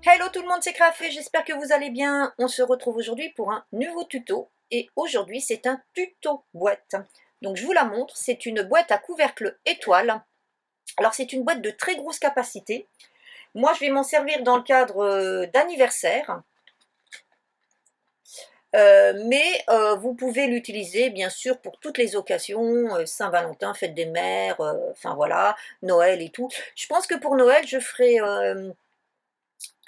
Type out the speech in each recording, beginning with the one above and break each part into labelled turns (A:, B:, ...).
A: Hello tout le monde, c'est Crafé, j'espère que vous allez bien. On se retrouve aujourd'hui pour un nouveau tuto. Et aujourd'hui, c'est un tuto boîte. Donc je vous la montre, c'est une boîte à couvercle étoile. Alors c'est une boîte de très grosse capacité. Moi, je vais m'en servir dans le cadre d'anniversaire. Vous pouvez l'utiliser bien sûr pour toutes les occasions, Saint-Valentin, fête des mères, enfin voilà, Noël et tout. Je pense que pour Noël, je ferai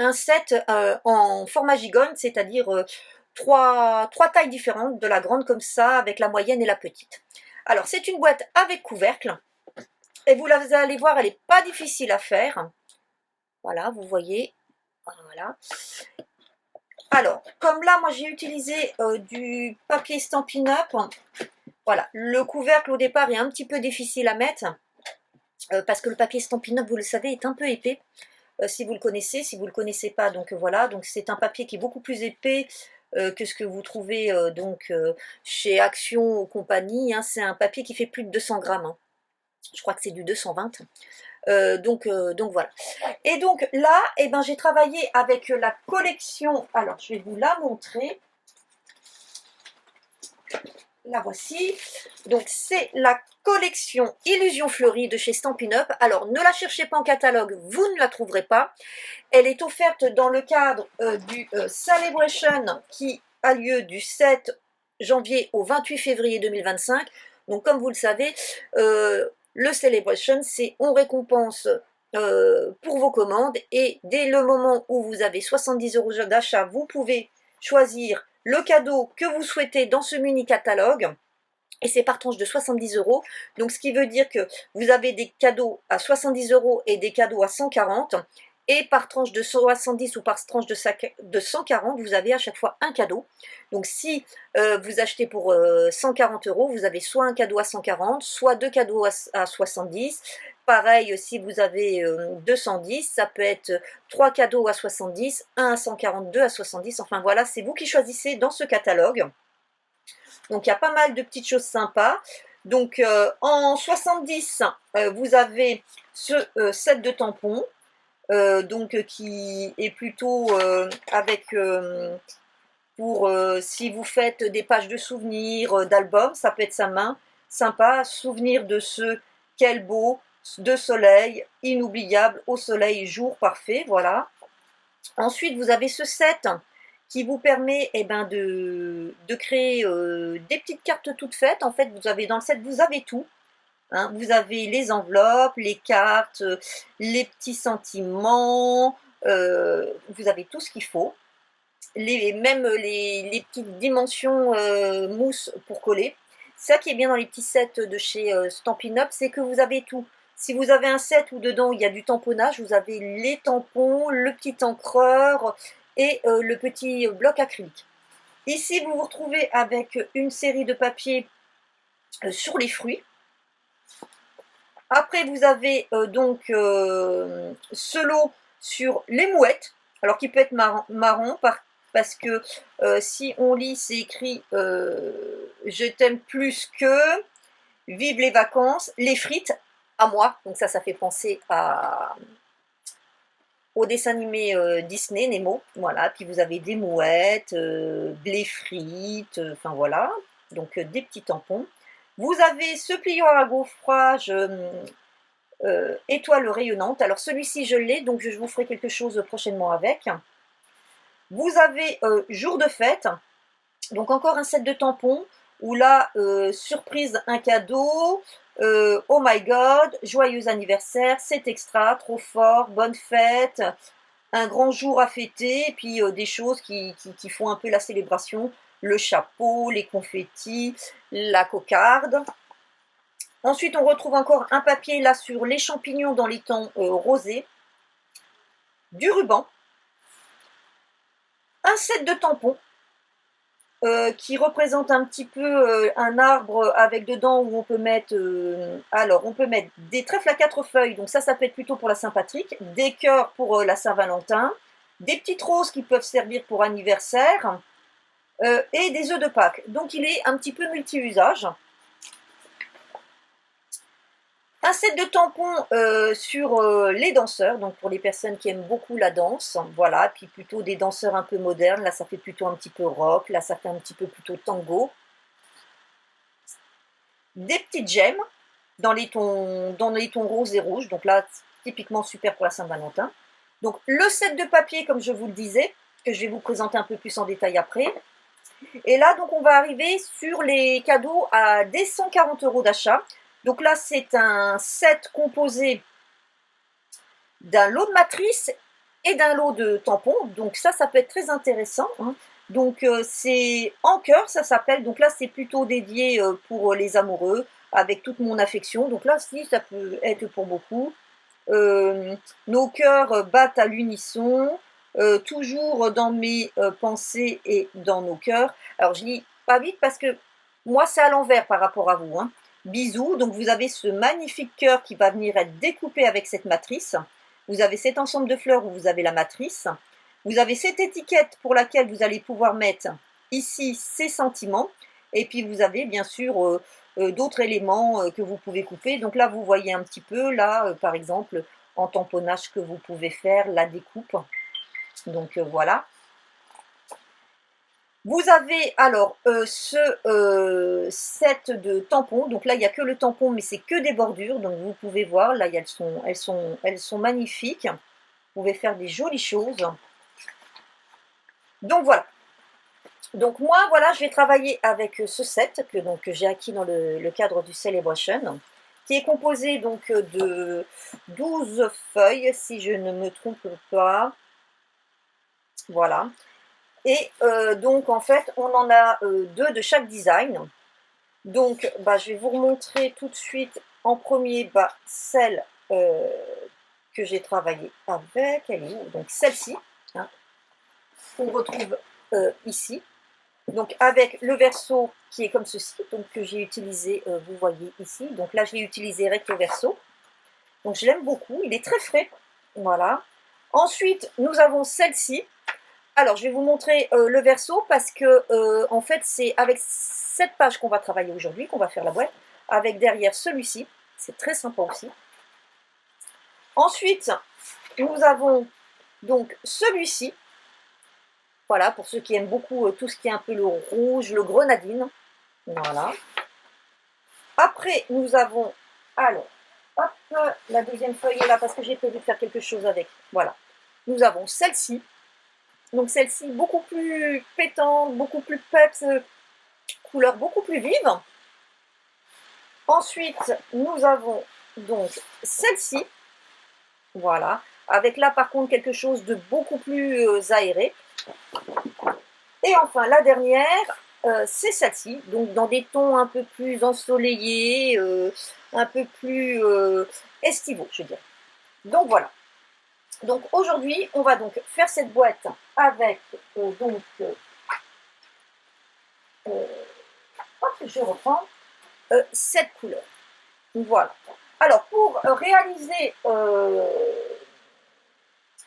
A: un set en format gigogne, c'est-à-dire trois tailles différentes, de la grande comme ça, avec la moyenne et la petite. Alors c'est une boîte avec couvercle, et vous allez voir, elle n'est pas difficile à faire. Voilà, vous voyez, voilà. Alors, comme là, moi j'ai utilisé du papier Stampin' Up, voilà, le couvercle au départ est un petit peu difficile à mettre, parce que le papier Stampin' Up, vous le savez, est un peu épais. Si vous le connaissez, si vous ne le connaissez pas, donc voilà, donc c'est un papier qui est beaucoup plus épais que ce que vous trouvez chez Action ou compagnie, hein. C'est un papier qui fait plus de 200 grammes, hein. Je crois que c'est du 220. Donc voilà. Et donc là, eh ben, j'ai travaillé avec la collection, alors je vais vous la montrer. La voici. Donc c'est la collection Illusion Fleurie de chez Stampin' Up. Alors ne la cherchez pas en catalogue, vous ne la trouverez pas. Elle est offerte dans le cadre du Celebration qui a lieu du 7 janvier au 28 février 2025. Donc comme vous le savez, le Celebration, c'est on récompense pour vos commandes, et dès le moment où vous avez 70 € d'achat, vous pouvez choisir le cadeau que vous souhaitez dans ce mini catalogue. Et c'est par tranche de 70 €. Donc ce qui veut dire que vous avez des cadeaux à 70 € et des cadeaux à 140. Et par tranche de 70 ou par tranche de 140, vous avez à chaque fois un cadeau. Donc si vous achetez pour 140 €, vous avez soit un cadeau à 140, soit deux cadeaux à 70. Pareil, si vous avez 210, ça peut être 3 cadeaux à 70, un à 140, deux à 70. Enfin voilà, c'est vous qui choisissez dans ce catalogue. Donc il y a pas mal de petites choses sympas. Donc en 70, vous avez ce set de tampons, qui est plutôt avec pour si vous faites des pages de souvenirs, d'albums, ça peut être sympa. Souvenir de ce quel beau de soleil, inoubliable au soleil, jour parfait, voilà. Ensuite, vous avez ce set qui vous permet de créer des petites cartes toutes faites. En fait, vous avez dans le set, vous avez tout, hein. Vous avez les enveloppes, les cartes, les petits sentiments, vous avez tout ce qu'il faut. Même les petites dimensions mousse pour coller. Ça qui est bien dans les petits sets de chez Stampin' Up, c'est que vous avez tout. Si vous avez un set où dedans il y a du tamponnage, vous avez les tampons, le petit encreur et le petit bloc acrylique. Ici, vous vous retrouvez avec une série de papiers sur les fruits. Après, vous avez ce lot sur les mouettes, alors qui peut être marron parce que si on lit, c'est écrit je t'aime plus que, vive les vacances, les frites, à moi. Donc ça fait penser au dessin animé Disney, Nemo. Voilà, puis vous avez des mouettes, les frites, enfin voilà. Donc des petits tampons. Vous avez ce pliant à gaufrage étoile rayonnante. Alors celui-ci je l'ai, donc je vous ferai quelque chose prochainement avec. Vous avez jour de fête, donc encore un set de tampons, où là, surprise, un cadeau, oh my god, joyeux anniversaire, c'est extra, trop fort, bonne fête, un grand jour à fêter, et puis des choses qui font un peu la célébration, le chapeau, les confettis, la cocarde. Ensuite, on retrouve encore un papier là sur les champignons dans les tons rosés, du ruban, un set de tampons qui représente un petit peu un arbre avec dedans où on peut mettre, on peut mettre des trèfles à 4 feuilles, donc ça peut être plutôt pour la Saint-Patrick, des cœurs pour la Saint-Valentin, des petites roses qui peuvent servir pour anniversaire et des œufs de Pâques. Donc il est un petit peu multi-usage. Un set de tampons sur les danseurs, donc pour les personnes qui aiment beaucoup la danse, voilà, puis plutôt des danseurs un peu modernes, là ça fait plutôt un petit peu rock, là ça fait un petit peu plutôt tango. Des petites gemmes dans les tons roses et rouges, donc là typiquement super pour la Saint-Valentin. Donc le set de papier, comme je vous le disais, que je vais vous présenter un peu plus en détail après. Et là, donc, on va arriver sur les cadeaux à des 140 € d'achat. Donc là, c'est un set composé d'un lot de matrices et d'un lot de tampons. Donc ça peut être très intéressant, hein. Donc c'est en cœur, ça s'appelle. Donc là, c'est plutôt dédié pour les amoureux, avec toute mon affection. Donc là, si, ça peut être pour beaucoup. Nos cœurs battent à l'unisson. Toujours dans mes pensées et dans nos cœurs. Alors je lis pas vite parce que moi c'est à l'envers par rapport à vous, hein. Bisous, donc vous avez ce magnifique cœur qui va venir être découpé avec cette matrice. Vous avez cet ensemble de fleurs où vous avez la matrice. Vous avez cette étiquette pour laquelle vous allez pouvoir mettre ici ces sentiments. Et puis vous avez bien sûr d'autres éléments que vous pouvez couper. Donc là vous voyez un petit peu, là par exemple en tamponnage que vous pouvez faire, la découpe. Donc voilà. Vous avez alors ce set de tampons. Donc là, il n'y a que le tampon, mais c'est que des bordures. Donc vous pouvez voir, là, elles sont magnifiques. Vous pouvez faire des jolies choses. Donc voilà. Donc moi, voilà, je vais travailler avec ce set que j'ai acquis dans le cadre du Celebration, qui est composé donc de 12 feuilles, si je ne me trompe pas. Voilà. Et donc en fait, on en a deux de chaque design. Donc je vais vous remontrer tout de suite en premier celle que j'ai travaillée avec. Elle est où? Donc celle-ci, hein, qu'on retrouve ici. Donc avec le verso qui est comme ceci, donc que j'ai utilisé, vous voyez ici. Donc là, je l'ai utilisé recto verso. Donc je l'aime beaucoup, il est très frais. Voilà. Ensuite, nous avons celle-ci. Alors, je vais vous montrer le verso parce que, en fait, c'est avec cette page qu'on va travailler aujourd'hui, qu'on va faire la boîte, avec derrière celui-ci. C'est très sympa aussi. Ensuite, nous avons donc celui-ci. Voilà, pour ceux qui aiment beaucoup tout ce qui est un peu le rouge, le grenadine. Voilà. Après, nous avons, alors, hop, la deuxième feuille est là parce que j'ai prévu de faire quelque chose avec. Voilà. Nous avons celle-ci. Donc celle-ci, beaucoup plus pétante, beaucoup plus peps, couleur beaucoup plus vive. Ensuite, nous avons donc celle-ci. Voilà. Avec là, par contre, quelque chose de beaucoup plus aéré. Et enfin, la dernière, c'est celle-ci. Donc dans des tons un peu plus ensoleillés, un peu plus estivaux, je dirais. Donc voilà. Donc aujourd'hui, on va donc faire cette boîte avec je reprends cette couleur. Voilà. Alors pour réaliser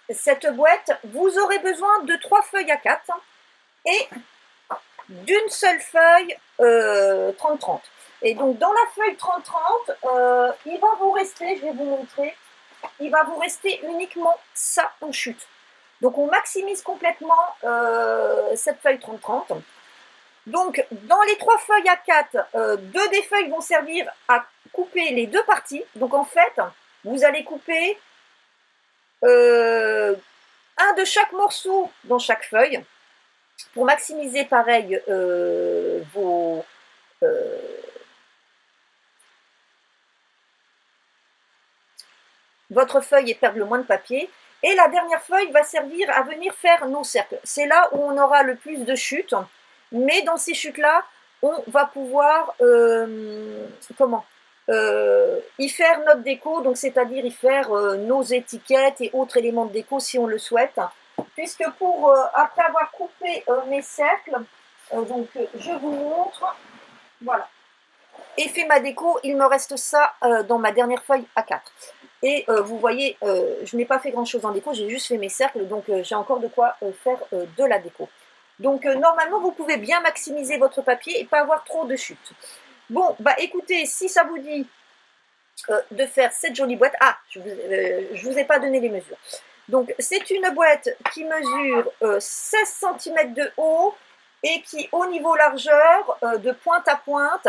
A: cette boîte, vous aurez besoin de 3 feuilles A4 et d'une seule feuille 30-30. Et donc dans la feuille 30-30, il va vous rester, je vais vous montrer, il va vous rester uniquement ça en chute. Donc on maximise complètement cette feuille 30-30. Donc dans les 3 feuilles A4, 2 des feuilles vont servir à couper les 2 parties. Donc en fait, vous allez couper un de chaque morceau dans chaque feuille pour maximiser pareil votre feuille et perdre le moins de papier. Et la dernière feuille va servir à venir faire nos cercles. C'est là où on aura le plus de chutes. Mais dans ces chutes-là, on va pouvoir y faire notre déco, donc c'est-à-dire y faire nos étiquettes et autres éléments de déco si on le souhaite. Puisque pour, après avoir coupé mes cercles, je vous montre, voilà. Et fait ma déco, il me reste ça dans ma dernière feuille A4. Et vous voyez, je n'ai pas fait grand chose en déco, j'ai juste fait mes cercles, donc j'ai encore de quoi faire de la déco. Donc normalement, vous pouvez bien maximiser votre papier et pas avoir trop de chutes. Bon, écoutez, si ça vous dit, de faire cette jolie boîte. Ah, je vous ai pas donné les mesures. Donc c'est une boîte qui mesure 16 cm de haut et qui au niveau largeur, de pointe à pointe,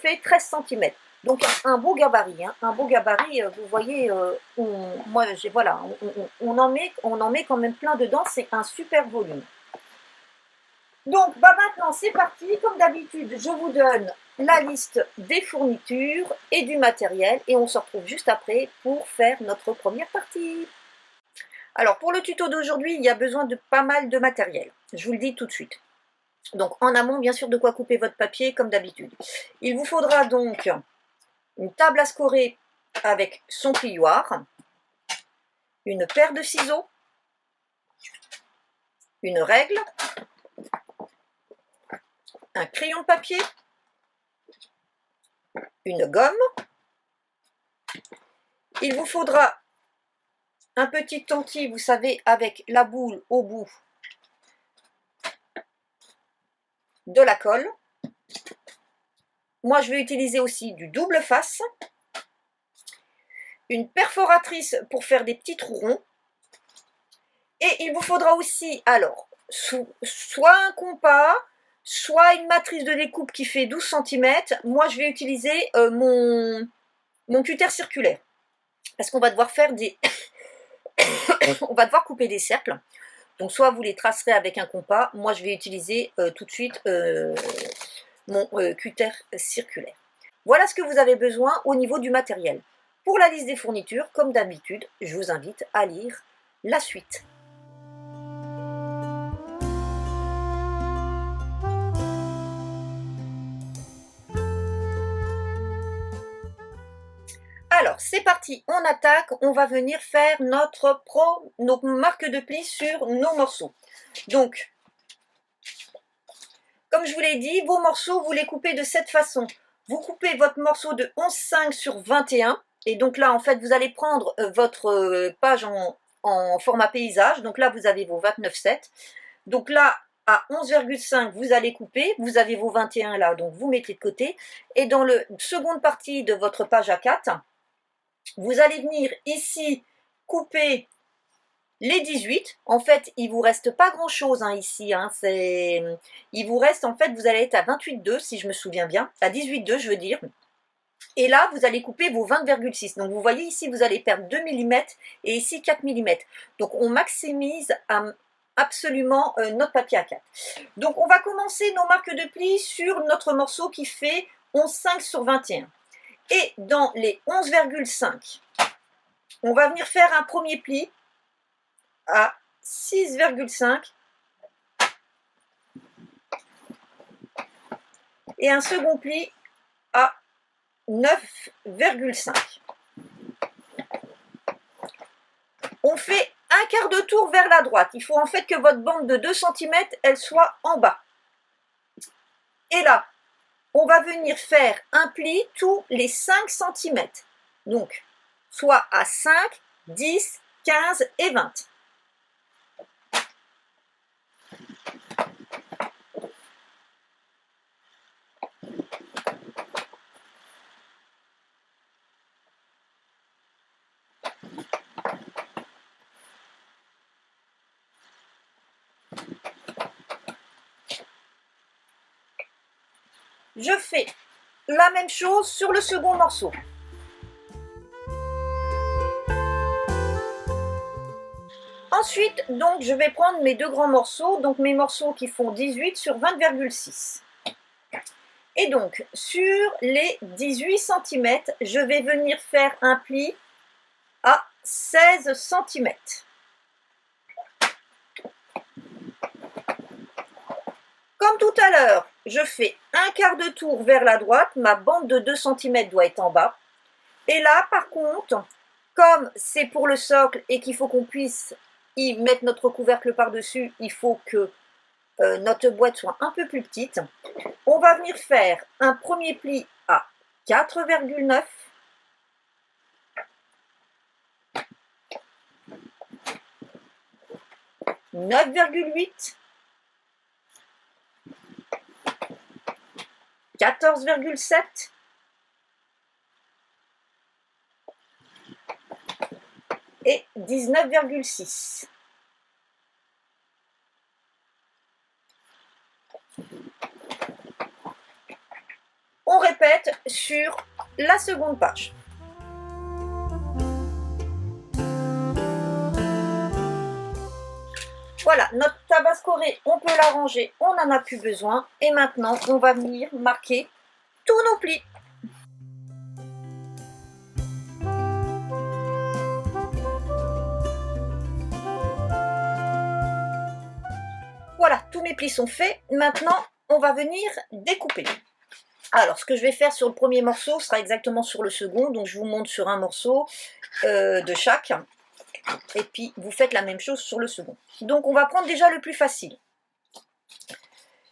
A: fait 13 cm. Donc un beau gabarit, hein, un beau gabarit, vous voyez, moi voilà, on en met quand même plein dedans, c'est un super volume. Donc bah maintenant c'est parti, comme d'habitude je vous donne la liste des fournitures et du matériel et on se retrouve juste après pour faire notre première partie. Alors pour le tuto d'aujourd'hui, il y a besoin de pas mal de matériel, je vous le dis tout de suite. Donc en amont, bien sûr, de quoi couper votre papier comme d'habitude. Il vous faudra donc une table à scorer avec son plioir, une paire de ciseaux, une règle, un crayon de papier, une gomme. Il vous faudra un petit tanti, vous savez, avec la boule au bout de la colle. Moi, je vais utiliser aussi du double face, une perforatrice pour faire des petits trous ronds. Et il vous faudra aussi, alors, soit un compas, soit une matrice de découpe qui fait 12 cm. Moi, je vais utiliser mon cutter circulaire. Parce qu'on va devoir faire des... on va devoir couper des cercles. Donc, soit vous les tracerez avec un compas. Moi, je vais utiliser tout de suite mon cutter circulaire. Voilà ce que vous avez besoin au niveau du matériel. Pour la liste des fournitures, comme d'habitude, je vous invite à lire la suite. Alors, c'est parti, on attaque, on va venir faire nos marques de plis sur nos morceaux. Donc, comme je vous l'ai dit, vos morceaux, vous les coupez de cette façon. Vous coupez votre morceau de 11,5 sur 21. Et donc là, en fait, vous allez prendre votre page en format paysage. Donc là, vous avez vos 29,7. Donc là, à 11,5, vous allez couper. Vous avez vos 21 là, donc vous mettez de côté. Et dans la seconde partie de votre page A4, vous allez venir ici couper les 18. En fait, il vous reste pas grand chose hein, ici. Hein, il vous reste, en fait, vous allez être à 28,2 si je me souviens bien. À 18,2 je veux dire. Et là, vous allez couper vos 20,6. Donc, vous voyez ici, vous allez perdre 2 mm et ici 4 mm. Donc, on maximise absolument notre papier A4. Donc, on va commencer nos marques de plis sur notre morceau qui fait 11,5 sur 21. Et dans les 11,5, on va venir faire un premier pli à 6,5 et un second pli à 9,5. On fait un quart de tour vers la droite. Il faut en fait que votre bande de 2 cm, elle soit en bas. Et là, on va venir faire un pli tous les 5 cm. Donc, soit à 5, 10, 15 et 20. Je fais la même chose sur le second morceau. Ensuite, donc, je vais prendre mes deux grands morceaux, donc mes morceaux qui font 18 sur 20,6. Et donc, sur les 18 cm, je vais venir faire un pli à 16 cm. Comme tout à l'heure, je fais un quart de tour vers la droite, ma bande de 2 cm doit être en bas. Et là, par contre, comme c'est pour le socle et qu'il faut qu'on puisse y mettre notre couvercle par-dessus, il faut que notre boîte soit un peu plus petite. On va venir faire un premier pli à 4,9. « 9,8 » 14,7 et 19,6. On répète sur la seconde page. Voilà, notre tabascoré, on peut la ranger, on n'en a plus besoin. Et maintenant, on va venir marquer tous nos plis. Voilà, tous mes plis sont faits. Maintenant, on va venir découper. Alors, ce que je vais faire sur le premier morceau sera exactement sur le second. Donc, je vous montre sur un morceau de chaque. Et puis, vous faites la même chose sur le second. Donc, on va prendre déjà le plus facile.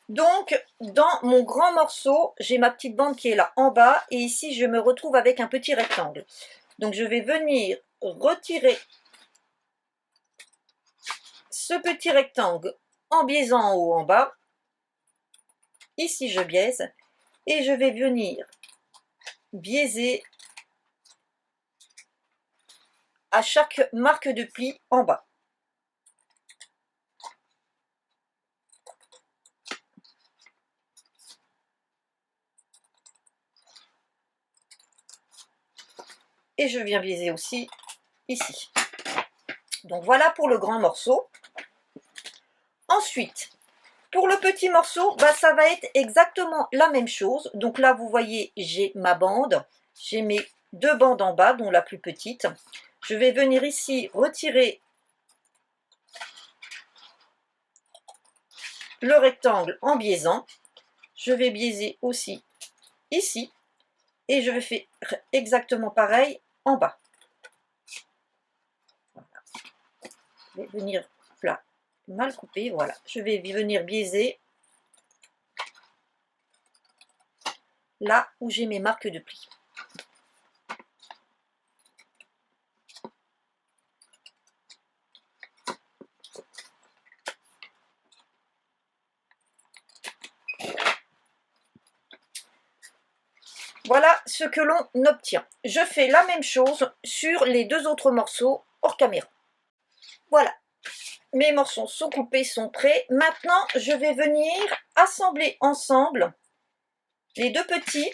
A: Donc, dans mon grand morceau, j'ai ma petite bande qui est là en bas. Et ici, je me retrouve avec un petit rectangle. Donc, je vais venir retirer ce petit rectangle en biaisant en haut, en bas. Ici, je biaise. Et je vais venir biaiser à chaque marque de pli en bas. Et je viens biaiser aussi ici. Donc voilà pour le grand morceau. Ensuite, pour le petit morceau, ça va être exactement la même chose. Donc là, vous voyez, j'ai ma bande. J'ai mes deux bandes en bas, dont la plus petite. Je vais venir ici retirer le rectangle en biaisant. Je vais biaiser aussi ici. Et je vais faire exactement pareil en bas. Voilà. Je vais venir là, mal couper, voilà. Je vais venir biaiser là où j'ai mes marques de pli. Voilà ce que l'on obtient. Je fais la même chose sur les deux autres morceaux hors caméra. Voilà, mes morceaux sont coupés, sont prêts. Maintenant, je vais venir assembler ensemble les deux petits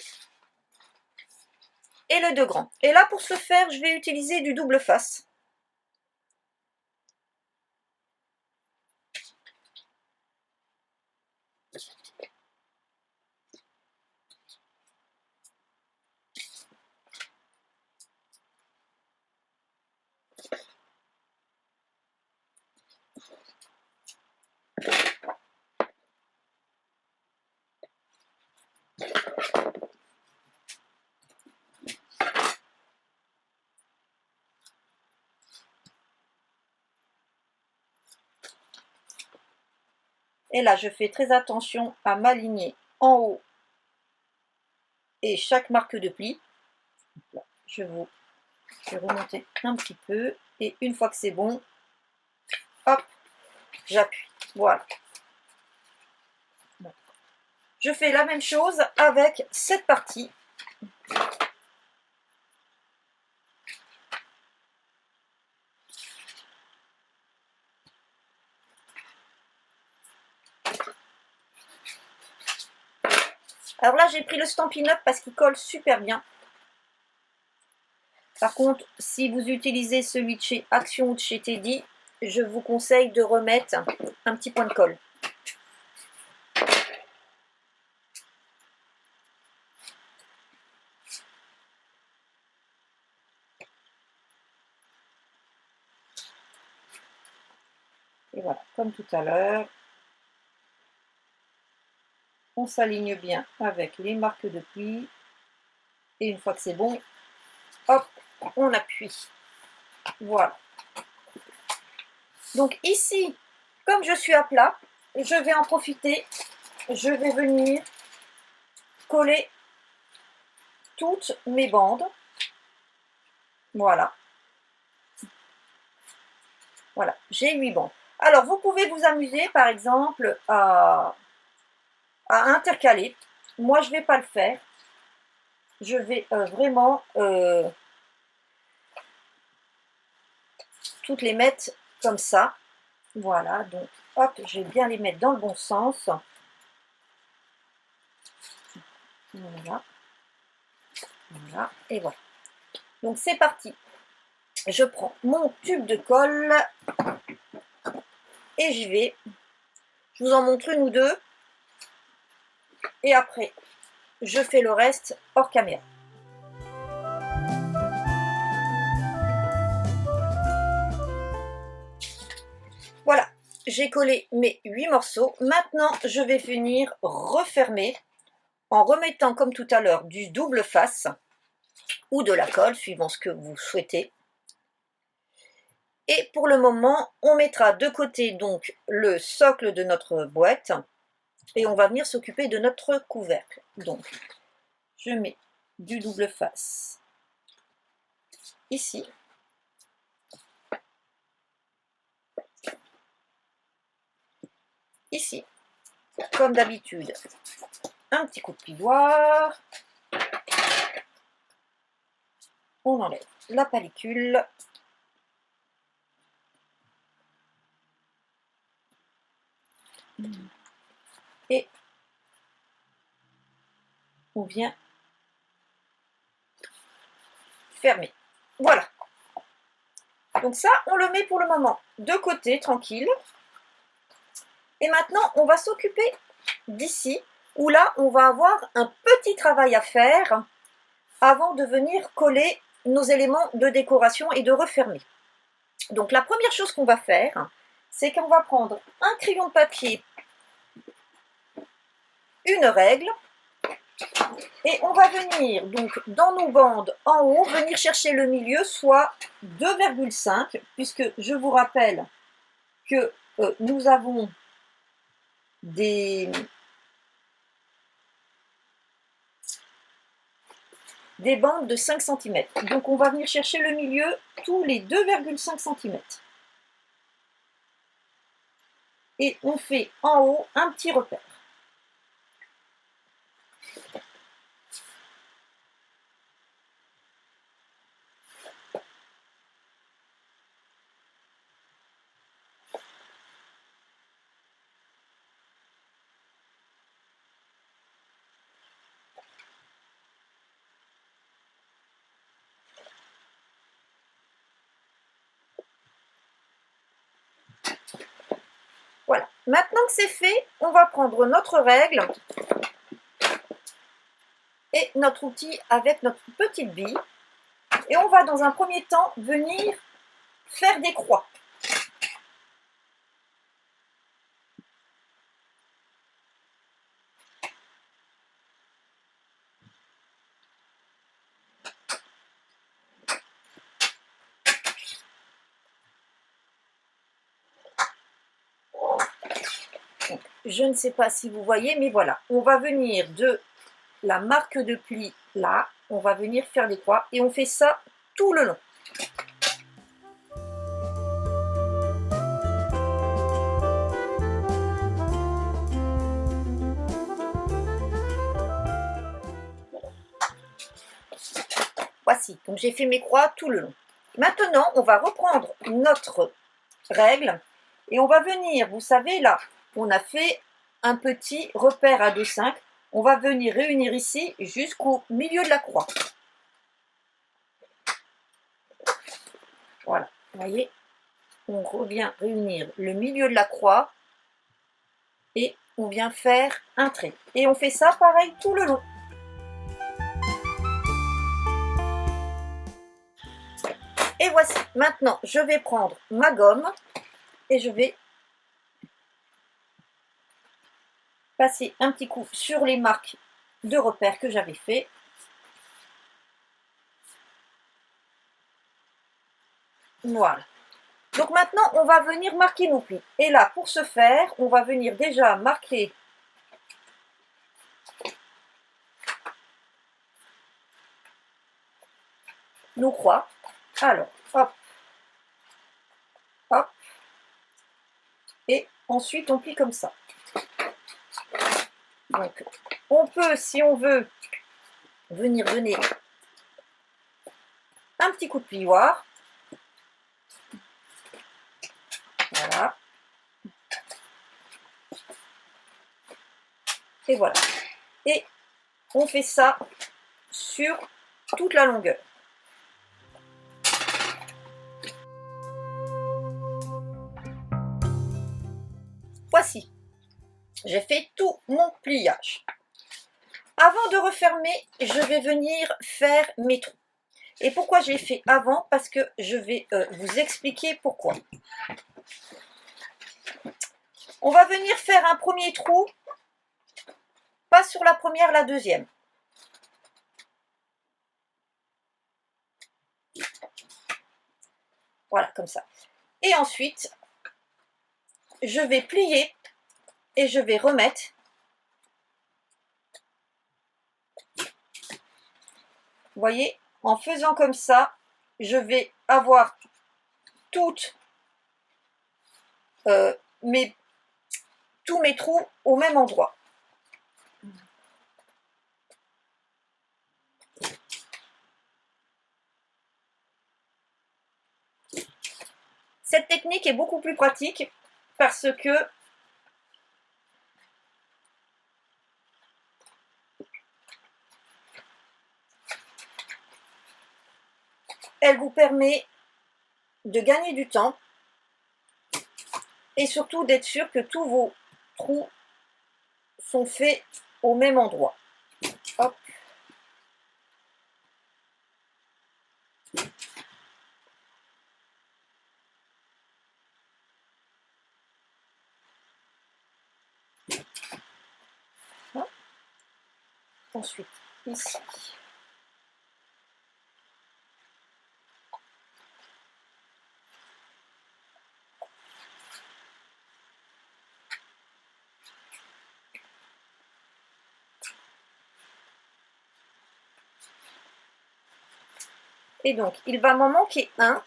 A: et les deux grands. Et là, pour ce faire, je vais utiliser du double face. Et là, je fais très attention à m'aligner en haut et chaque marque de pli. Je vais remonter un petit peu. Et une fois que c'est bon, hop, j'appuie. Voilà. Je fais la même chose avec cette partie. Alors là, j'ai pris le Stampin' Up parce qu'il colle super bien. Par contre, si vous utilisez celui de chez Action ou de chez Teddy, je vous conseille de remettre un petit point de colle. Et voilà, comme tout à l'heure, on s'aligne bien avec les marques de pli. Et une fois que c'est bon, hop, on appuie. Voilà. Donc ici, comme je suis à plat, je vais en profiter. Je vais venir coller toutes mes bandes. Voilà. Voilà, j'ai 8 bandes. Alors, vous pouvez vous amuser, par exemple, à intercaler. Moi, je ne vais pas le faire. Je vais vraiment toutes les mettre comme ça. Voilà, donc hop, je vais bien les mettre dans le bon sens. Voilà. Voilà, et voilà. Donc c'est parti. Je prends mon tube de colle et j'y vais. Je vous en montre une ou deux. Et après, je fais le reste hors caméra. Voilà, j'ai collé mes 8 morceaux. Maintenant, je vais venir refermer en remettant comme tout à l'heure du double face ou de la colle, suivant ce que vous souhaitez. Et pour le moment, on mettra de côté donc le socle de notre boîte et on va venir s'occuper de notre couvercle. Donc, je mets du double face ici. Ici, comme d'habitude, un petit coup de piloir. On enlève la pellicule. Et on vient fermer. Voilà. Donc ça, on le met pour le moment de côté, tranquille. Et maintenant, on va s'occuper d'ici, où là, on va avoir un petit travail à faire avant de venir coller nos éléments de décoration et de refermer. Donc la première chose qu'on va faire, c'est qu'on va prendre un crayon de papier, une règle, et on va venir donc dans nos bandes en haut, venir chercher le milieu, soit 2,5, puisque je vous rappelle que nous avons des bandes de 5 cm. Donc on va venir chercher le milieu tous les 2,5 cm. Et on fait en haut un petit repère. Voilà. Maintenant que c'est fait, on va prendre notre règle et notre outil avec notre petite bille. Et on va dans un premier temps venir faire des croix. Donc, je ne sais pas si vous voyez, mais voilà. On va venir de la marque de pli là, on va venir faire des croix et on fait ça tout le long. Voici, donc j'ai fait mes croix tout le long. Maintenant, on va reprendre notre règle et on va venir, vous savez là, on a fait un petit repère à 2,5. On va venir réunir ici jusqu'au milieu de la croix. Voilà, vous voyez, on revient réunir le milieu de la croix et on vient faire un trait. Et on fait ça pareil tout le long. Et voici, maintenant je vais prendre ma gomme et je vais passer un petit coup sur les marques de repères que j'avais fait. Voilà. Donc maintenant, on va venir marquer nos plis. Et là, pour ce faire, on va venir déjà marquer nos croix. Alors, hop, hop, et ensuite on plie comme ça. Donc, on peut, si on veut, venir donner un petit coup de plioir. Voilà. Et voilà. Et on fait ça sur toute la longueur. Voici. J'ai fait tout mon pliage. Avant de refermer, je vais venir faire mes trous. Et pourquoi je l'ai fait avant? Parce que je vais vous expliquer pourquoi. On va venir faire un premier trou, pas sur la première, la deuxième. Voilà, comme ça. Et ensuite, je vais plier et je vais remettre. Vous voyez, en faisant comme ça, je vais avoir toutes tous mes trous au même endroit. Cette technique est beaucoup plus pratique parce que elle vous permet de gagner du temps et surtout d'être sûr que tous vos trous sont faits au même endroit. Hop. Ensuite, ici. Et donc, il va m'en manquer un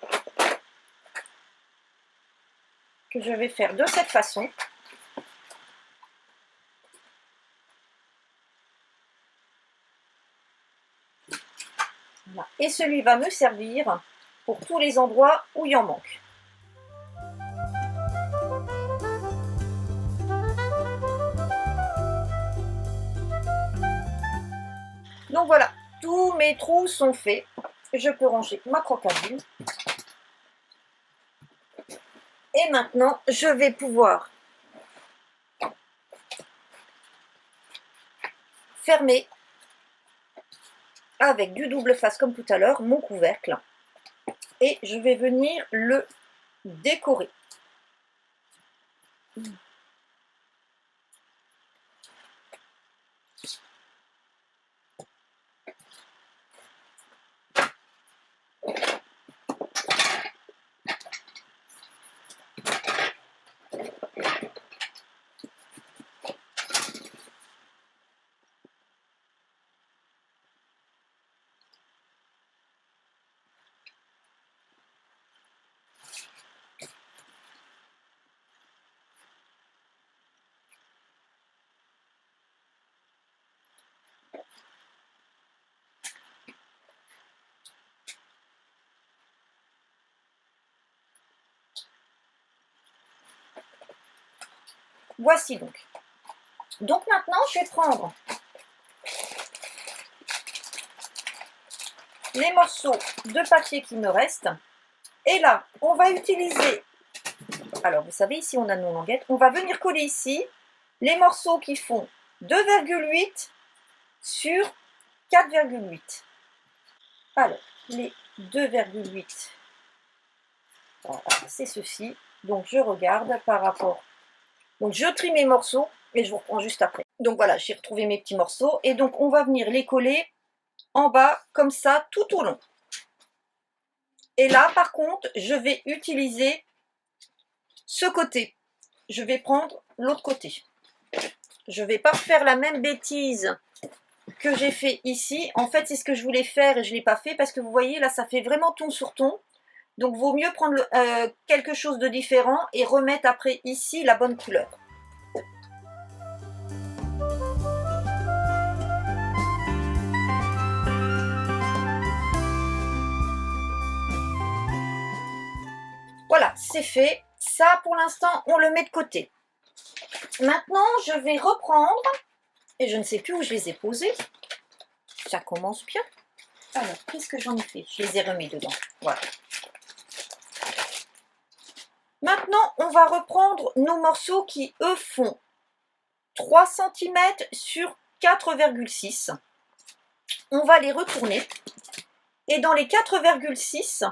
A: que je vais faire de cette façon. Voilà. Et celui va me servir pour tous les endroits où il en manque. Donc voilà, tous mes trous sont faits. Je peux ranger ma croque à bulles. Et maintenant, je vais pouvoir fermer avec du double face comme tout à l'heure mon couvercle. Et je vais venir le décorer. Voici donc. Donc maintenant, je vais prendre les morceaux de papier qui me restent. Et là, on va utiliser, alors vous savez, ici on a nos languettes, on va venir coller ici les morceaux qui font 2,8 sur 4,8. Alors, les 2,8, voilà, c'est ceci. Donc je regarde par rapport. Donc je trie mes morceaux et je vous reprends juste après. Donc voilà, j'ai retrouvé mes petits morceaux et donc on va venir les coller en bas comme ça tout au long. Et là par contre, je vais utiliser ce côté. Je vais prendre l'autre côté. Je ne vais pas faire la même bêtise que j'ai fait ici. En fait, c'est ce que je voulais faire et je ne l'ai pas fait parce que vous voyez, là, ça fait vraiment ton sur ton. Donc, vaut mieux prendre quelque chose de différent et remettre après ici la bonne couleur. Voilà, c'est fait. ça, pour l'instant, on le met de côté. Maintenant, je vais reprendre, et je ne sais plus où je les ai posés. Ça commence bien. Alors, qu'est-ce que j'en ai fait? Je les ai remis dedans. Voilà. Maintenant, on va reprendre nos morceaux qui, eux, font 3 cm sur 4,6. On va les retourner. Et dans les 4,6,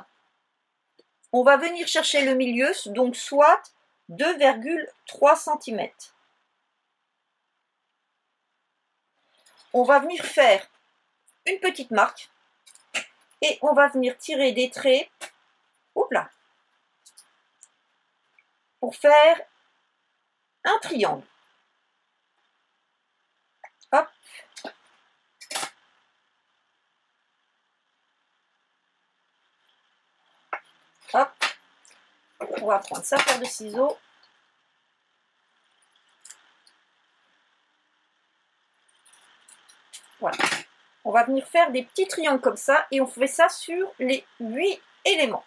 A: on va venir chercher le milieu, donc soit 2,3 cm. On va venir faire une petite marque et on va venir tirer des traits, hop là, pour faire un triangle. Hop. Hop. On va prendre sa paire de ciseaux. Voilà. On va venir faire des petits triangles comme ça et on fait ça sur les 8 éléments.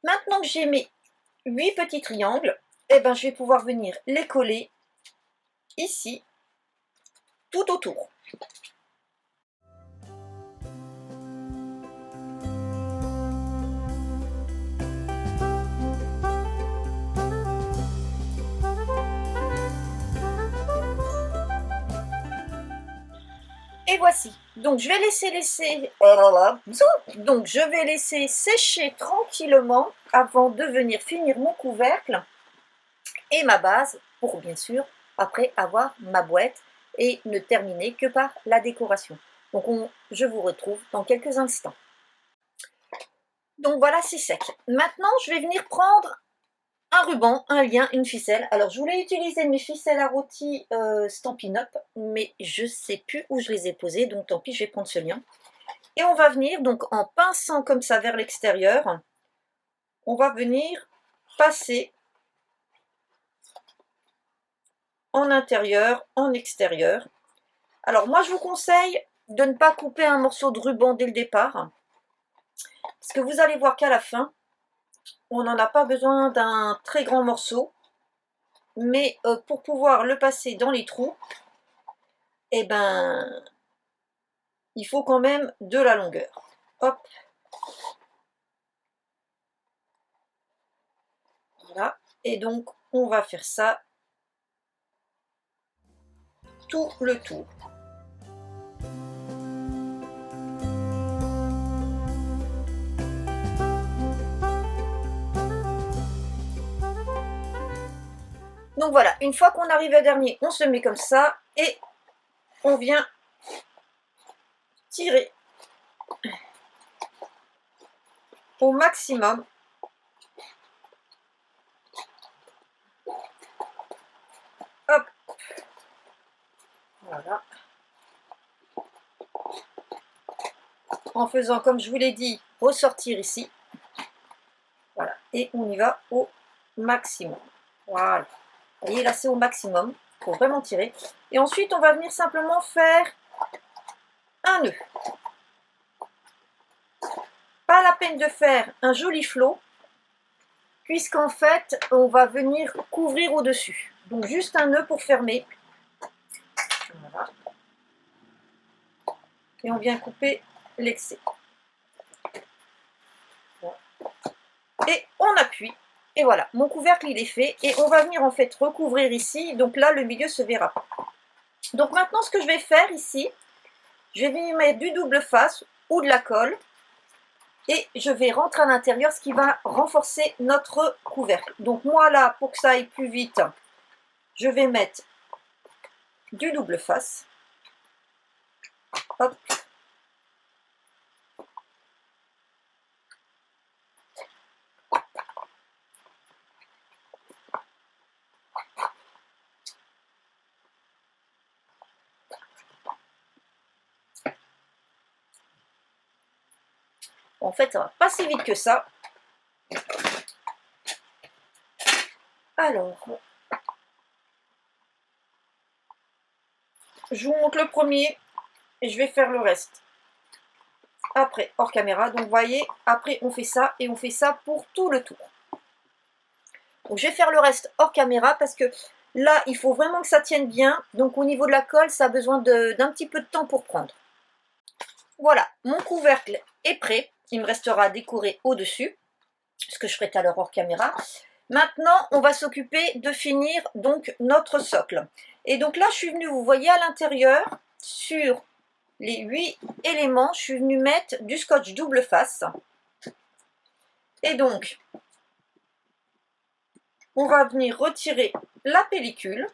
A: Maintenant que j'ai mes 8 petits triangles, eh ben, je vais pouvoir venir les coller ici, tout autour. Et voici. Donc je vais laisser sécher tranquillement avant de venir finir mon couvercle et ma base pour bien sûr après avoir ma boîte et ne terminer que par la décoration. Donc je vous retrouve dans quelques instants. Donc voilà, c'est sec. Maintenant je vais venir prendre un ruban, un lien, une ficelle. Alors, je voulais utiliser mes ficelles à rôti Stampin' Up, mais je ne sais plus où je les ai posées, donc tant pis, je vais prendre ce lien. Et on va venir, donc en pinçant comme ça vers l'extérieur, on va venir passer en intérieur, en extérieur. Alors, moi, je vous conseille de ne pas couper un morceau de ruban dès le départ, parce que vous allez voir qu'à la fin, on n'en a pas besoin d'un très grand morceau, mais pour pouvoir le passer dans les trous, eh ben, il faut quand même de la longueur. Hop. Voilà. Et donc, on va faire ça tout le tour. Donc voilà, une fois qu'on arrive à dernier, on se met comme ça et on vient tirer au maximum. Hop. Voilà. En faisant, comme je vous l'ai dit, ressortir ici. Voilà. Et on y va au maximum. Voilà. Vous voyez, là, c'est au maximum. Il faut vraiment tirer. Et ensuite, on va venir simplement faire un nœud. Pas la peine de faire un joli flot, puisqu'en fait, on va venir couvrir au-dessus. Donc, juste un nœud pour fermer. Voilà. Et on vient couper l'excès. Voilà. Et on appuie. Et voilà, mon couvercle il est fait et on va venir en fait recouvrir ici, donc là le milieu se verra pas. Donc maintenant ce que je vais faire ici, je vais venir mettre du double face ou de la colle et je vais rentrer à l'intérieur, ce qui va renforcer notre couvercle. Donc moi là, pour que ça aille plus vite, je vais mettre du double face. Hop. En fait, ça va pas si vite que ça. Alors, je vous montre le premier et je vais faire le reste après, hors caméra. Donc, vous voyez, après, on fait ça et on fait ça pour tout le tour. Donc, je vais faire le reste hors caméra parce que là, il faut vraiment que ça tienne bien. Donc, au niveau de la colle, ça a besoin d'un petit peu de temps pour prendre. Voilà, mon couvercle est prêt. Il me restera à décorer au-dessus, ce que je ferai tout à l'heure hors caméra. Maintenant, on va s'occuper de finir donc notre socle. Et donc là, je suis venue, vous voyez à l'intérieur, sur les 8 éléments, je suis venue mettre du scotch double face. Et donc, on va venir retirer la pellicule.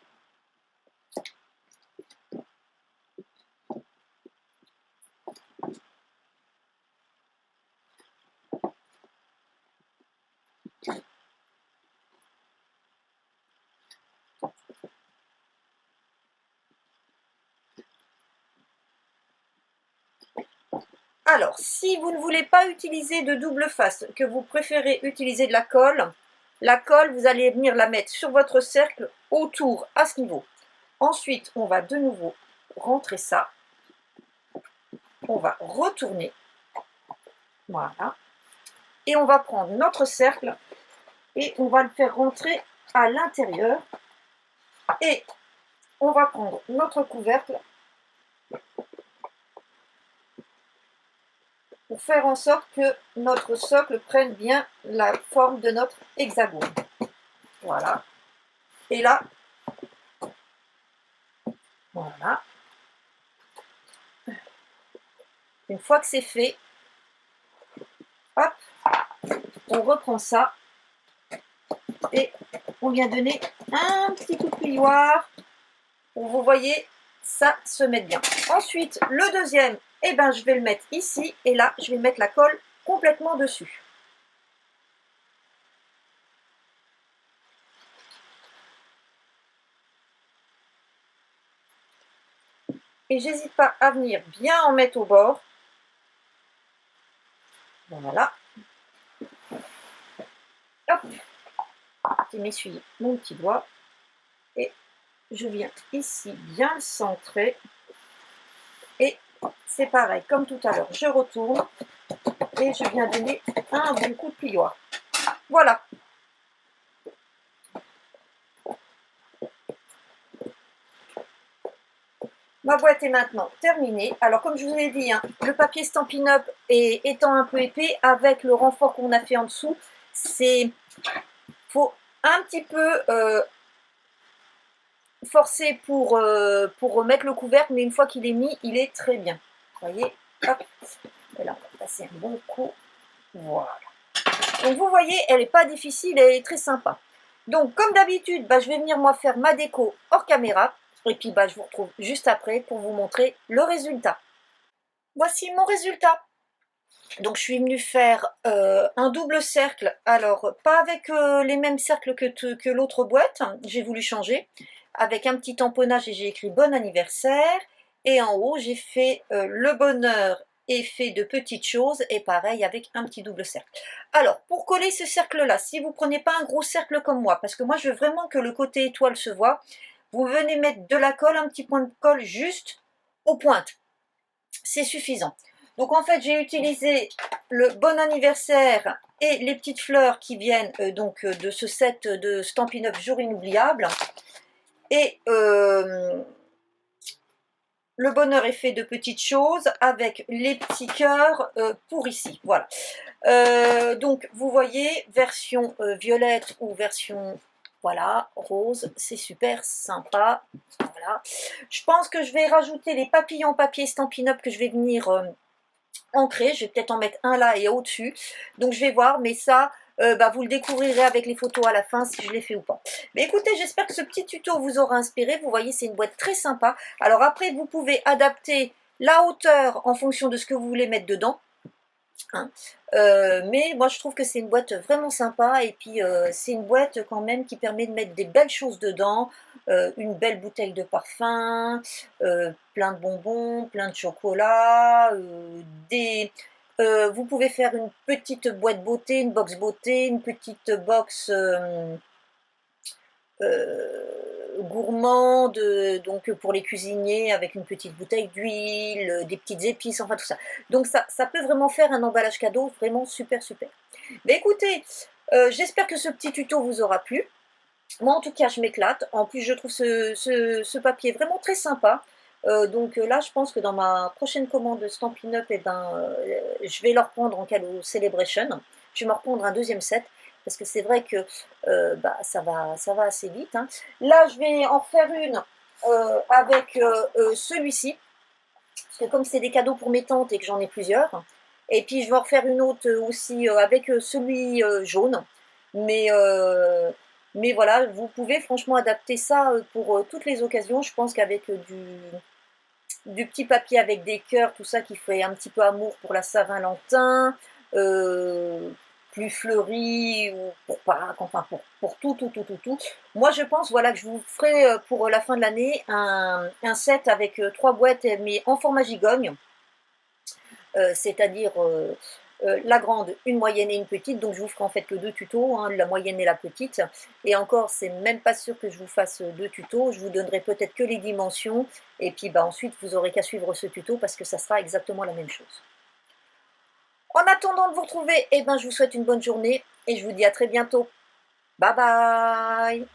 A: Alors, si vous ne voulez pas utiliser de double face, que vous préférez utiliser de la colle, vous allez venir la mettre sur votre cercle autour à ce niveau. Ensuite, on va de nouveau rentrer ça. On va retourner. Voilà. Et on va prendre notre cercle et on va le faire rentrer à l'intérieur. Et on va prendre notre couvercle pour faire en sorte que notre socle prenne bien la forme de notre hexagone. Voilà. Et là, voilà. Une fois que c'est fait, hop, on reprend ça et on vient donner un petit coup de plioir pour, vous voyez, ça se met bien. Ensuite, le deuxième, eh ben, je vais le mettre ici et là, je vais mettre la colle complètement dessus. Et j'hésite pas à venir bien en mettre au bord. Voilà. Hop. Je m'essuie mon petit doigt. Et je viens ici bien le centrer. Et c'est pareil, comme tout à l'heure, je retourne. Et je viens donner un bon coup de plioir. Voilà. Ma boîte est maintenant terminée. Alors, comme je vous l'ai dit, hein, le papier Stampin' Up étant un peu épais, avec le renfort qu'on a fait en dessous, faut un petit peu forcer pour remettre le couvercle, mais une fois qu'il est mis, il est très bien. Vous voyez, hop. Et là, on va passer un bon coup. Voilà. Donc, vous voyez, elle n'est pas difficile, elle est très sympa. Donc, comme d'habitude, je vais venir moi faire ma déco hors caméra. Et puis, je vous retrouve juste après pour vous montrer le résultat. Voici mon résultat. Donc, je suis venue faire un double cercle. Alors, pas avec les mêmes cercles que l'autre boîte. J'ai voulu changer. Avec un petit tamponnage et j'ai écrit bon anniversaire. Et en haut, j'ai fait le bonheur est fait de petites choses. Et pareil, avec un petit double cercle. Alors, pour coller ce cercle-là, si vous ne prenez pas un gros cercle comme moi, parce que moi, je veux vraiment que le côté étoile se voit, vous venez mettre de la colle, un petit point de colle juste aux pointes. C'est suffisant. Donc en fait, j'ai utilisé le bon anniversaire et les petites fleurs qui viennent de ce set de Stampin' Up Jour Inoubliable. Et le bonheur est fait de petites choses avec les petits cœurs pour ici. Voilà. Donc vous voyez, version violette ou version voilà, rose, c'est super sympa. Voilà. Je pense que je vais rajouter les papillons papier Stampin' Up que je vais venir ancrer. Je vais peut-être en mettre un là et au-dessus. Donc je vais voir, mais ça, vous le découvrirez avec les photos à la fin si je l'ai fait ou pas. Mais écoutez, j'espère que ce petit tuto vous aura inspiré. Vous voyez, c'est une boîte très sympa. Alors après, vous pouvez adapter la hauteur en fonction de ce que vous voulez mettre dedans. Hein. Mais moi je trouve que c'est une boîte vraiment sympa et puis c'est une boîte quand même qui permet de mettre des belles choses dedans, une belle bouteille de parfum, plein de bonbons, plein de chocolat, Vous pouvez faire une petite boîte beauté, une box beauté, une petite box gourmande, donc pour les cuisiniers, avec une petite bouteille d'huile, des petites épices, enfin tout ça. Donc ça peut vraiment faire un emballage cadeau vraiment super super. Mais écoutez, j'espère que ce petit tuto vous aura plu. Moi en tout cas je m'éclate. En plus je trouve ce papier vraiment très sympa. Donc là je pense que dans ma prochaine commande Stampin' Up, eh ben, je vais leur prendre en cadeau Celebration. Je vais me reprendre un deuxième set parce que c'est vrai que bah, ça va assez vite, hein. Là je vais en refaire une avec celui-ci. Parce que comme c'est des cadeaux pour mes tantes et que j'en ai plusieurs. Et puis je vais en refaire une autre aussi avec celui jaune. Mais, euh, mais voilà, vous pouvez franchement adapter ça pour toutes les occasions. Je pense qu'avec du petit papier avec des cœurs, tout ça qui fait un petit peu amour pour la Saint-Valentin, euh, plus fleuri, ou pour Pâques, enfin pour tout, tout, tout, tout, tout. Moi je pense voilà, que je vous ferai pour la fin de l'année un set avec trois boîtes, mais en format gigogne, c'est-à-dire la grande, une moyenne et une petite, donc je vous ferai en fait que deux tutos, hein, la moyenne et la petite, et encore c'est même pas sûr que je vous fasse deux tutos, je vous donnerai peut-être que les dimensions, et puis bah, ensuite vous aurez qu'à suivre ce tuto parce que ça sera exactement la même chose. En attendant de vous retrouver, eh ben, je vous souhaite une bonne journée, et je vous dis à très bientôt. Bye bye.